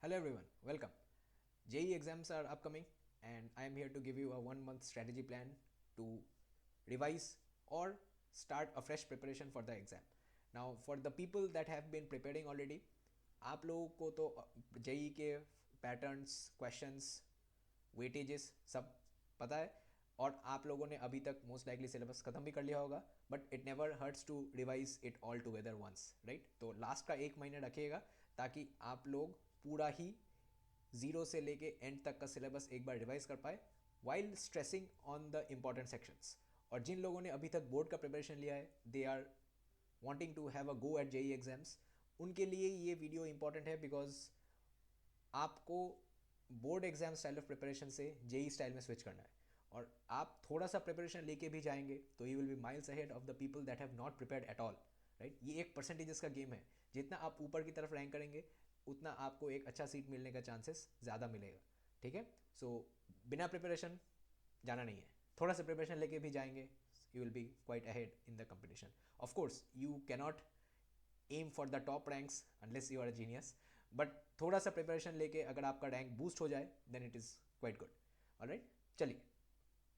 Hello everyone, welcome. JEE exams are upcoming and I am here to give you a 1 month strategy plan to revise or start a fresh preparation for the exam. Now for the people that have been preparing already, आप लोगों को तो JEE के patterns, questions, weightages सब पता है और आप लोगों ने अभी तक मोस्ट लाइकली सिलेबस खत्म भी कर लिया होगा, but it never hurts to revise it all together once, right? तो लास्ट का 1 महीना रखिएगा ताकि आप लोग पूरा ही जीरो से लेके एंड तक का सिलेबस एक बार रिवाइज कर पाए while stressing on the important sections. और जिन लोगों ने अभी तक बोर्ड का प्रिपरेशन लिया है, they are wanting to have a go at JEE exams, उनके लिए ये वीडियो इंपॉर्टेंट है बिकॉज आपको board exam style of preparation से जेई स्टाइल में स्विच करना है। और आप थोड़ा सा प्रिपरेशन लेके भी जाएंगे तो you will B miles ahead of the people that have not prepared at all, right? ये एक परसेंटेजेस का गेम है। जितना आप ऊपर की तरफ रैंक करेंगे उतना आपको एक अच्छा सीट मिलने का चांसेस ज़्यादा मिलेगा, ठीक है? सो बिना प्रिपरेशन जाना नहीं है, थोड़ा सा प्रिपरेशन लेके भी जाएंगे, you will be quite ahead in the competition. Of course you cannot aim for the top ranks unless you are a genius, but थोड़ा सा प्रिपरेशन लेके अगर आपका रैंक बूस्ट हो जाए then it is quite good. Alright, चलिए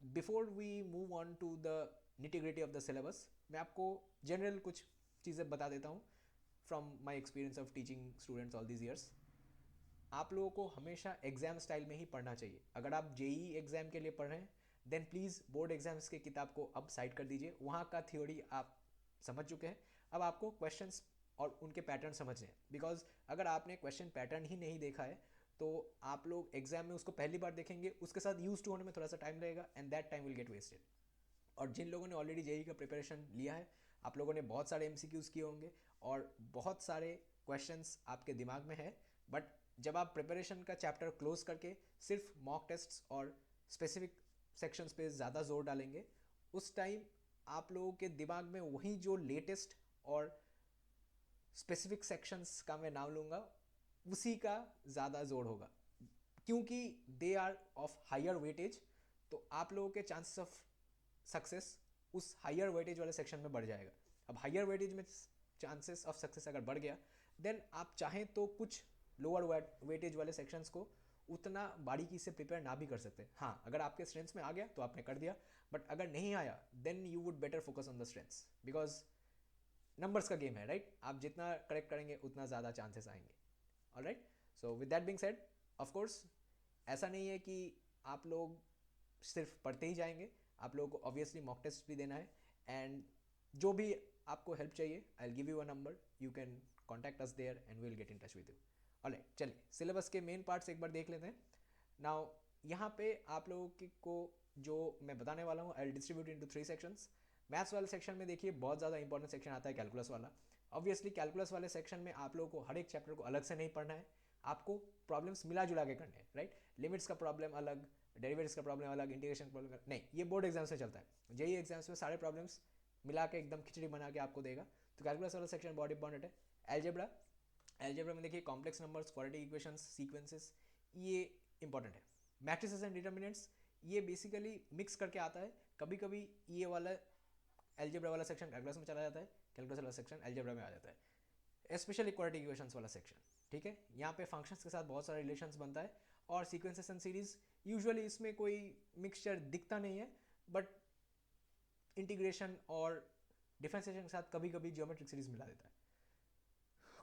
before we move on to the nitty gritty of the syllabus, मैं आपको जनरल कुछ चीज़ें बता देता हूँ from my experience of teaching students all these years. आप लोगों को हमेशा एग्जाम स्टाइल में ही पढ़ना चाहिए। अगर आप जेई एग्जाम के लिए पढ़ रहे हैं देन प्लीज़ बोर्ड एग्जाम्स की किताब को अब साइड कर दीजिए, वहाँ का थ्योरी आप समझ चुके हैं। अब आपको क्वेश्चंस और उनके पैटर्न समझने हैं, बिकॉज अगर आपने क्वेश्चन पैटर्न ही नहीं देखा है तो आप लोग एग्जाम में उसको पहली बार देखेंगे, उसके साथ यूज टू होने में थोड़ा सा टाइम लगेगा and that time will get wasted. और जिन लोगों ने ऑलरेडी जेई का प्रिपरेशन लिया है, आप लोगों ने बहुत सारे एमसीक्यूज किए होंगे और बहुत सारे क्वेश्चंस आपके दिमाग में है, बट जब आप प्रिपरेशन का चैप्टर क्लोज करके सिर्फ मॉक टेस्ट्स और स्पेसिफिक सेक्शंस पे ज़्यादा जोर डालेंगे, उस टाइम आप लोगों के दिमाग में वही जो लेटेस्ट और स्पेसिफिक सेक्शंस का मैं नाम लूँगा उसी का ज़्यादा जोर होगा, क्योंकि they are of higher weightage. तो आप लोगों के चांसेस ऑफ सक्सेस उस हायर वेटेज वाले सेक्शन में बढ़ जाएगा। अब हायर वेटेज में चांसेस ऑफ सक्सेस अगर बढ़ गया देन आप चाहें तो कुछ लोअर वेटेज वाले सेक्शंस को उतना बारीकी से प्रिपेयर ना भी कर सकते। हाँ, अगर आपके स्ट्रेंथ्स में आ गया तो आपने कर दिया, बट अगर नहीं आया then you would better focus on the strengths, because numbers का गेम है, राइट? आप जितना करेक्ट करेंगे उतना ज़्यादा चांसेस आएंगे। Alright, so with that being said, of course ऐसा नहीं है कि आप लोग सिर्फ पढ़ते ही जाएंगे, आप लोगों को ऑब्वियसली मॉक टेस्ट भी देना है। एंड जो भी आपको हेल्प चाहिए I will give you a number, you can contact us there and we will get in touch with you. Alright, चलिए सिलेबस के मेन पार्ट्स एक बार देख लेते हैं। नाउ यहाँ पे आप लोगों को जो मैं बताने वाला हूँ I will distribute into 3 sections. Maths वाले सेक्शन में देखिए बहुत ज़्यादा इंपॉर्टेंट सेक्शन आता है कैलकुलस वाला। ऑब्वियसली कैलकुलस वाले सेक्शन में आप लोगों को हर एक चैप्टर को अलग से नहीं पढ़ना है, आपको प्रॉब्लम्स मिला जुला के करने हैं, राइट? लिमिट्स का प्रॉब्लम अलग, डेरिवेटिव्स का प्रॉब्लम अलग, इंटीग्रेशन प्रॉब्लम अलग नहीं, ये बोर्ड एग्जाम्स में चलता है। जेई एग्जाम्स में सारे प्रॉब्लम्स मिला के एकदम खिचड़ी बना के आपको देगा। तो कैलकुलस वाला सेक्शन बहुत इंपॉर्टेंट है। एल्जेब्रा, एल्जेब्रा में देखिए complex numbers, quadratic equations, sequences, ये इंपॉर्टेंट है। मैट्रिसेस एंड डिटर्मिनेंट्स, ये बेसिकली मिक्स करके आता है, कभी कभी ये वाला एल्जेब्रा वाला सेक्शन कैलकुलस में चला जाता है, कैलकुलस वाला सेक्शन एल्जेब्रा में आ जाता है, स्पेशली क्वाड्रेटिक इक्वेशंस वाला सेक्शन, ठीक है? यहाँ पे फंक्शंस के साथ बहुत सारा रिलेशंस बनता है और सीक्वेंसेस एंड सीरीज, यूजुअली इसमें कोई मिक्सचर दिखता नहीं है, बट इंटीग्रेशन और डिफरेंशिएशन के साथ कभी कभी जियोमेट्रिक सीरीज मिला देता है।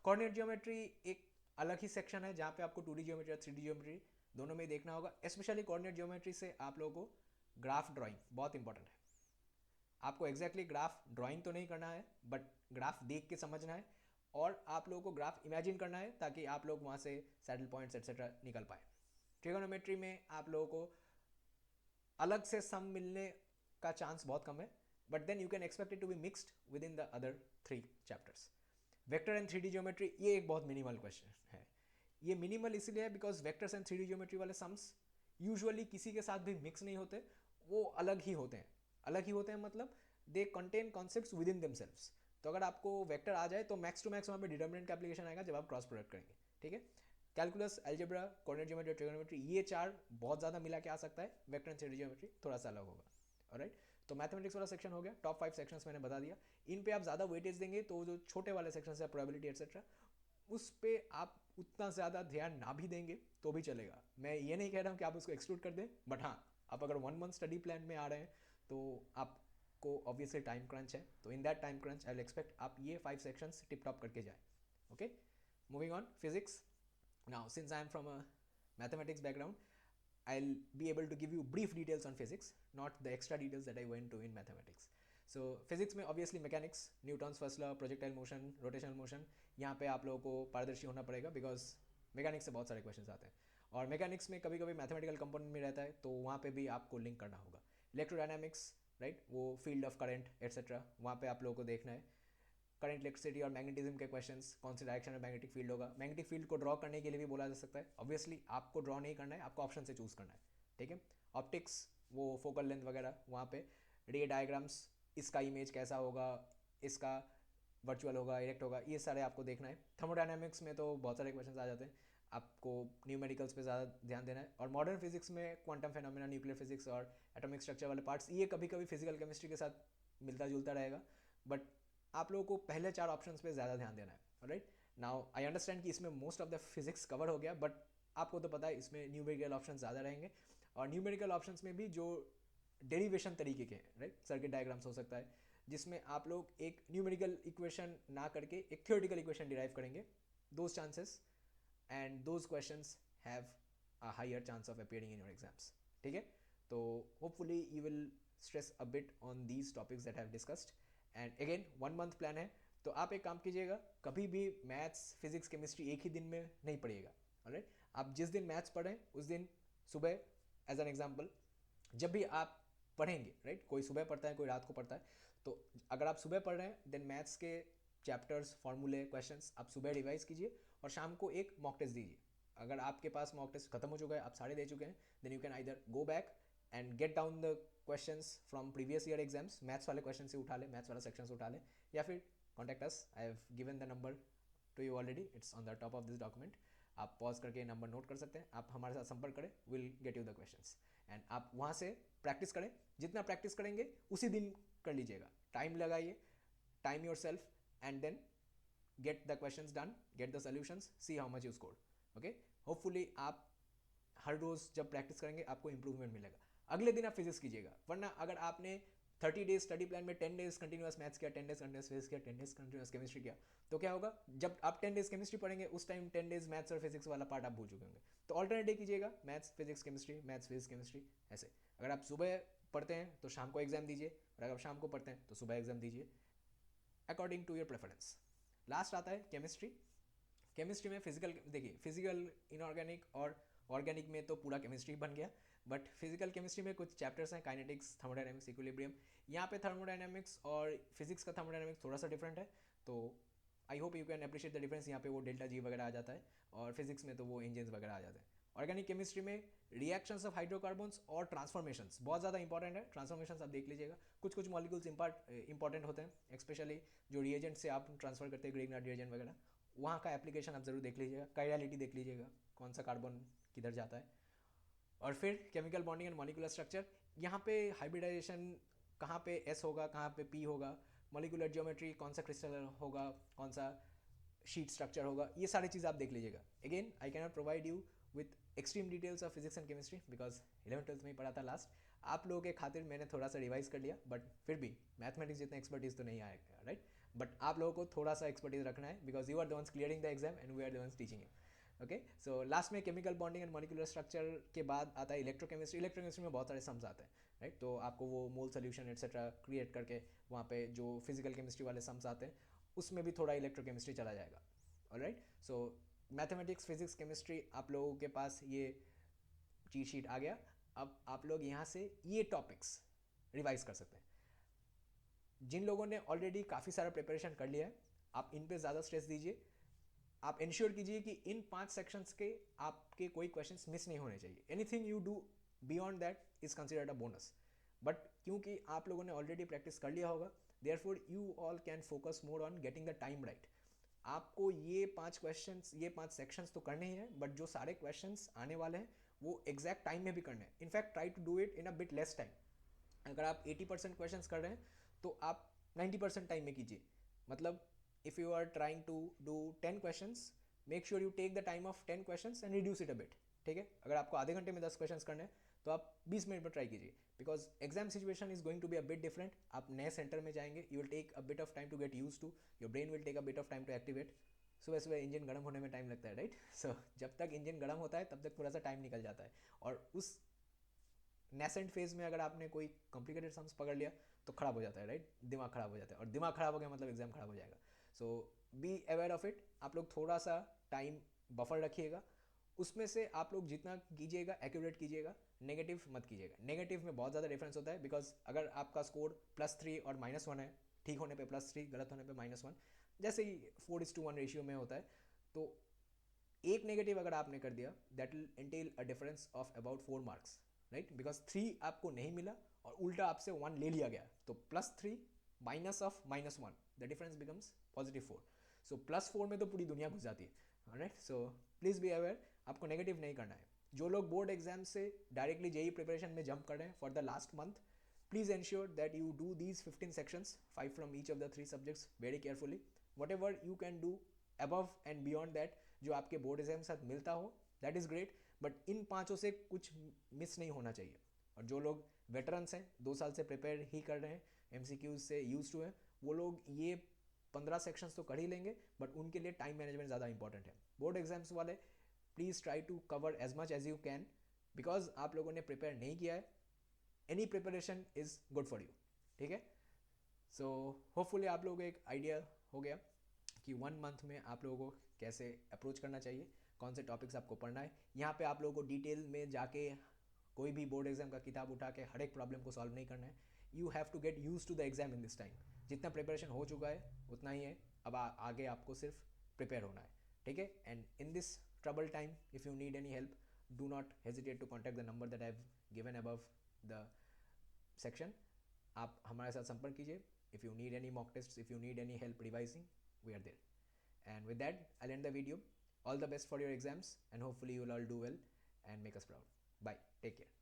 कोऑर्डिनेट जियोमेट्री एक अलग ही सेक्शन है जहाँ पे आपको 2D जियोमेट्री और 3D जियोमेट्री दोनों में ही देखना होगा। स्पेशली कोऑर्डिनेट जियोमेट्री से आप लोगों को ग्राफ ड्राइंग बहुत इंपॉर्टेंट है। आपको एग्जैक्टली ग्राफ ड्राइंग तो नहीं करना है, बट ग्राफ देख के समझना है और आप लोगों को ग्राफ इमेजिन करना है ताकि आप लोग वहाँ से सैडल पॉइंट्स एक्सेट्रा निकल पाए। ट्रिगोनोमेट्री में आप लोगों को अलग से सम मिलने का चांस बहुत कम है, but then you can expect it to be mixed with in the other 3 chapters. Vector and 3D geometry, ये एक बहुत मिनिमल क्वेश्चन है। ये मिनिमल इसलिए है because vectors and 3D geometry वाले सम्स यूजुअली किसी के साथ भी मिक्स नहीं होते, वो अलग ही होते हैं। अलग ही होते हैं मतलब they contain concepts with in themselves. तो अगर आपको वेक्टर आ जाए तो मैक्स टू मैक्स वहाँ पे डिटर्मिनेंट का एप्लीकेशन आएगा जब आप क्रॉस प्रोडक्ट करेंगे, ठीक है? Calculus, algebra, coordinate geometry, trigonometry, ये 4 बहुत ज़्यादा मिला के आ सकता है। वेक्टर एंड 3D ज्योमेट्री थोड़ा सा अलग होगा। ऑलराइट, तो मैथमेटिक्स वाला सेक्शन हो गया। टॉप 5 सेक्शंस मैंने बता दिया। इन पे आप ज़्यादा वेटेज देंगे तो जो छोटे वाले सेक्शन है, प्रोबेबिलिटी एक्सेट्रा, उस पे आप उतना ज़्यादा ध्यान ना भी देंगे तो भी चलेगा। मैं ये नहीं कह रहा हूँ कि आप उसको एक्सक्लूड कर दें, बट हाँ, आप अगर 1 मंथ स्टडी प्लान में आ रहे हैं तो आपको ऑब्वियसली टाइम क्रंच है, तो in that time crunch I will expect आप ये 5 सेक्शंस टिप टॉप करके जाए। Okay, moving on, physics. Now since I am from a mathematics background, I'll be able to give you brief details on physics, not the extra details that I went to in mathematics. So physics में obviously mechanics, Newton's first law, projectile motion, rotational motion, यहाँ पे आप लोगों को पारदर्शी होना पड़ेगा because mechanics से बहुत सारे क्वेश्चन आते हैं, और मैकेनिक्स में कभी कभी मैथमेटिकल कंपोनेंट में रहता है, तो वहाँ पे भी आपको लिंक करना होगा। इलेक्ट्रोडायनामिक्स, राइट, वो फील्ड ऑफ करंट एट्सेट्रा, वहाँ पे आप लोगों को देखना है। करंट, इलेक्ट्रिसिटी और मैग्नेटिज्म के क्वेश्चंस, कौन सी डायरेक्शन में मैग्नेटिक फील्ड होगा। मैग्नेटिक फील्ड को ड्रॉ करने के लिए भी बोला जा सकता है, ऑब्वियसली आपको ड्रॉ नहीं करना है, आपको ऑप्शन से चूज करना है, ठीक है। ऑप्टिक्स, वो फोकल लेंथ वगैरह, वहाँ पे रे डायग्राम्स, इसका इमेज कैसा होगा, इसका वर्चुअल होगा, इरेक्ट होगा, ये सारे आपको देखना है। थर्मोडायनामिक्स में तो बहुत सारे क्वेश्चन आ जाते हैं, आपको न्यूमेरिकल्स पे ज़्यादा ध्यान देना है। और मॉडर्न फिजिक्स में क्वांटम फेनोमेना, न्यूक्लियर फिजिक्स और एटॉमिक स्ट्रक्चर वाले पार्ट्स, ये कभी कभी फिजिकल केमिस्ट्री के साथ मिलता जुलता रहेगा, बट आप लोगों को पहले 4 ऑप्शंस पे ज़्यादा ध्यान देना है। राइट, नाउ आई अंडरस्टैंड कि इसमें most of the physics cover हो गया, बट आपको तो पता है इसमें न्यूमेरिकल ऑप्शन ज़्यादा रहेंगे, और न्यूमेरिकल ऑप्शंस में भी जो डेरिवेशन तरीके के हैं, राइट, सर्किट डायग्राम्स हो सकता है जिसमें आप लोग एक न्यूमेरिकल इक्वेशन ना करके एक थ्योरेटिकल इक्वेशन डिराइव करेंगे, those chances and those questions have a higher chance of appearing in your exams, ठीक है। तो hopefully you will stress a bit on these topics that have discussed, and again 1 month plan है, तो आप एक काम कीजिएगा, कभी भी मैथ्स, फिजिक्स, केमिस्ट्री एक ही दिन में नहीं पढ़िएगा। ऑलराइट, आप जिस दिन मैथ्स पढ़ें उस दिन सुबह, एज एन एग्जाम्पल, जब भी आप पढ़ेंगे, राइट, कोई सुबह पढ़ता है, कोई रात को पढ़ता है, तो अगर आप सुबह पढ़ रहे हैं देन मैथ्स के चैप्टर्स, फॉर्मूले, क्वेश्चंस आप सुबह रिवाइज कीजिए और शाम को एक मॉक टेस्ट दीजिए। अगर आपके पास मॉक टेस्ट खत्म हो चुका है, आप सारे दे चुके हैं, then you can either go back and get down the questions from previous year exams, maths वाले क्वेश्चन से उठा ले, मैथ्स वाला सेक्शन से उठा ले, या फिर contact us, I have given the number two you already, it's on the top of this document, आप पॉज करके नंबर नोट कर सकते हैं, आप हमारे साथ संपर्क करें, will get you the questions, and आप वहाँ से प्रैक्टिस करें, जितना प्रैक्टिस करेंगे उसी दिन कर लीजिएगा, टाइम लगाइए, time your self, and then get the questions done, get the solutions, see how much you scored. Okay, hopefully आप हर रोज जब प्रैक्टिस करेंगे आपको इंप्रूवमेंट मिलेगा। अगले दिन आप फिजिक्स कीजिएगा, वरना अगर आपने 30 डेज स्टडी प्लान में 10 डेज कंटिन्यूस मैथ्स किया, 10 डेज कंटिन्यूस फिजिक्स किया, 10 डेज कंटिन्यूस केमिस्ट्री किया, तो क्या होगा, जब आप 10 डेज केमिस्ट्री पढ़ेंगे उस टाइम 10 डेज मैथ्स और फिजिक्स वाला पार्ट आप भूल चुके होंगे। तो ऑल्टरनेट डे कीजिएगा, maths physics chemistry, maths physics chemistry, ऐसे। अगर आप सुबह पढ़ते हैं तो शाम को एग्जाम दीजिए, और अगर शाम को पढ़ते हैं तो सुबह एग्जाम दीजिए, according to your preference. Last आता है केमिस्ट्री। केमिस्ट्री में फिजिकल, देखिए फिजिकल, इनऑर्गेनिक और ऑर्गेनिक में तो पूरा केमिस्ट्री बन गया, बट फिजिकल केमिस्ट्री में कुछ चैप्टर्स हैं, काइनेटिक्स, थर्मोडायनेमिक्स, इक्विलिब्रियम। यहाँ पे थर्मोडायनेमिक्स और फिजिक्स का थर्मोडायनेमिक्स थोड़ा सा डिफरेंट है, तो I hope you can appreciate the difference. यहाँ पे वो डेल्टा जी वगैरह आ जाता है, और फिजिक्स में तो वो इंजन्स वगैरह आ जाते हैं। ऑर्गेनिक केमिस्ट्री में रिएक्शंस ऑफ हाइड्रोकार्बन्स और ट्रांसफॉर्मेशंस बहुत ज़्यादा इंपॉर्टेंट है, ट्रांसफॉर्मेशंस आप देख लीजिएगा, कुछ कुछ मॉलिक्यूल्स इंपॉर्टेंट होते हैं, स्पेशली जो रिएजेंट से आप ट्रांसफर करते हैं, ग्रीगनार्ड रिएजेंट वगैरह, वहाँ का एप्लीकेशन आप जरूर देख लीजिएगा, कायरलिटी देख लीजिएगा, कौन सा कार्बन किधर जाता है। और फिर chemical bonding and molecular structure, यहाँ पे हाइब्रिडाइजेशन कहाँ पे एस होगा, कहाँ पे पी होगा, मॉलिकुलर ज्योमेट्री, कौन सा क्रिस्टल होगा, कौन सा शीट स्ट्रक्चर होगा, ये सारी चीज़ आप देख लीजिएगा। Again I can not provide you with extreme details of physics and chemistry because 11th-12th में ही पढ़ा था लास्ट, आप लोगों के खातिर मैंने थोड़ा सा रिवाइज कर लिया, बट फिर भी मैथमेटिक्स जितना एक्सपर्टीज तो नहीं आएगा, राइट, बट आप लोगों को थोड़ा सा एक्सपर्टीज रखना है because you are the ones clearing the exam and we are the ones teaching you. Okay, so last में chemical bonding and molecular structure के बाद आता है इलेक्ट्रोकेमिस्ट्री। इलेक्ट्रोकेमिस्ट्री में बहुत सारे सम्स आते हैं, राइट, तो आपको वो मोल सोल्यूशन एटसेट्रा क्रिएट करके वहाँ पे जो फिजिकल केमिस्ट्री वाले सम्स आते हैं उसमें भी थोड़ा इलेक्ट्रोकेमिस्ट्री चला जाएगा। ऑलराइट, सो मैथमेटिक्स, फिजिक्स, केमिस्ट्री आप लोगों के पास ये चीट शीट आ गया। अब आप लोग यहाँ से ये टॉपिक्स रिवाइज कर सकते हैं। जिन लोगों ने ऑलरेडी काफ़ी सारा प्रिपरेशन कर लिया है, आप इन पे ज़्यादा स्ट्रेस दीजिए, आप इंश्योर कीजिए कि इन 5 सेक्शंस के आपके कोई क्वेश्चंस मिस नहीं होने चाहिए। Anything you do beyond that is considered a bonus, but क्योंकि आप लोगों ने ऑलरेडी प्रैक्टिस कर लिया होगा, therefore you all can focus more on getting the time right. आपको ये 5 क्वेश्चंस, ये 5 सेक्शंस तो करने ही हैं, बट जो सारे क्वेश्चंस आने वाले हैं वो एग्जैक्ट टाइम में भी करने हैं। In fact try to do it in a bit less time. अगर आप 80% क्वेश्चंस कर रहे हैं तो आप 90% टाइम में कीजिए। मतलब if you are trying to do 10 questions make sure you take the time of 10 questions and reduce it a bit. ठीक है, अगर आपको आधे घंटे में 10 क्वेश्चंस करने हैं तो आप 20 मिनट में ट्राई कीजिए, because exam situation is going to be a bit different. आप नए सेंटर में जाएंगे, you will take a bit of time to get used to, your brain will take a bit of time to activate. सुबह सुबह engine गर्म होने में time लगता है, राइट? सो जब तक इंजन गर्म होता है तब तक थोड़ा सा टाइम निकल जाता है, और उस नेसेंट फेज में अगर आपने कोई कॉम्प्लिकेटेड सम्स पकड़ लिया तो खराब हो जाता है, राइट? दिमाग खराब हो जाता है, और दिमाग खराब हो गया मतलब एग्जाम खराब हो जाएगा. सो बी अवेयर ऑफ इट. आप लोग थोड़ा सा टाइम बफर रखिएगा, उसमें से आप लोग जितना कीजिएगा एक्यूरेट कीजिएगा, नेगेटिव मत कीजिएगा. नेगेटिव में बहुत ज़्यादा डिफरेंस होता है, बिकॉज अगर आपका स्कोर +3 और -1 है, ठीक होने पे +3, गलत होने पे -1, जैसे ही 4:1 रेशियो में होता है, तो एक नेगेटिव अगर आपने कर दिया, that will entail a difference of about 4 marks, right? Because 3 आपको नहीं मिला और उल्टा आपसे 1 ले लिया गया, तो +3 minus of -1, the difference becomes +4. सो +4 में तो पूरी दुनिया घुस जाती है, right? So please be aware, आपको नेगेटिव नहीं करना है. जो लोग बोर्ड एग्जाम से डायरेक्टली जेई प्रिपरेशन में जंप कर रहे हैं for the last month, please ensure that you do these 15 sections, 5 from each of the 3 subjects, very carefully. What ever you can do above and beyond that, जो आपके board exam के साथ मिलता हो, that is great. But in पाँचों से कुछ miss नहीं होना चाहिए. और जो लोग वेटरन्स हैं, 2 साल से प्रिपेयर ही कर रहे हैं, MCQs से यूज टू हैं, वो लोग ये 15 सेक्शंस तो कर ही लेंगे, बट उनके लिए टाइम मैनेजमेंट ज़्यादा इंपॉर्टेंट है. बोर्ड एग्जाम्स वाले please try to cover as much as you can, because आप लोगों ने प्रिपेयर नहीं किया है. Any preparation is good for you. ठीक है? सो होपफुली आप लोगों को एक आइडिया हो गया कि 1 मंथ में आप लोगों को कैसे अप्रोच करना चाहिए, कौन से टॉपिक्स आपको पढ़ना है. यहाँ पे आप लोगों को डिटेल में जाके कोई भी बोर्ड एग्जाम का किताब उठा के हर एक प्रॉब्लम को सॉल्व नहीं करना है. You have to get used to the exam in this time. जितना प्रिपरेशन हो चुका है उतना ही है, अब आगे आपको सिर्फ प्रिपेयर होना है. ठीक है? And in this trouble time, if you need any help, do not hesitate to contact the number that I have given above the section. आप हमारे साथ संपर्क कीजिए. If you need any mock test, if you need any help revising, we are there. And with that, I'll end the video. All the best for your exams, and hopefully you'll all do well and make us proud. Bye. Take care.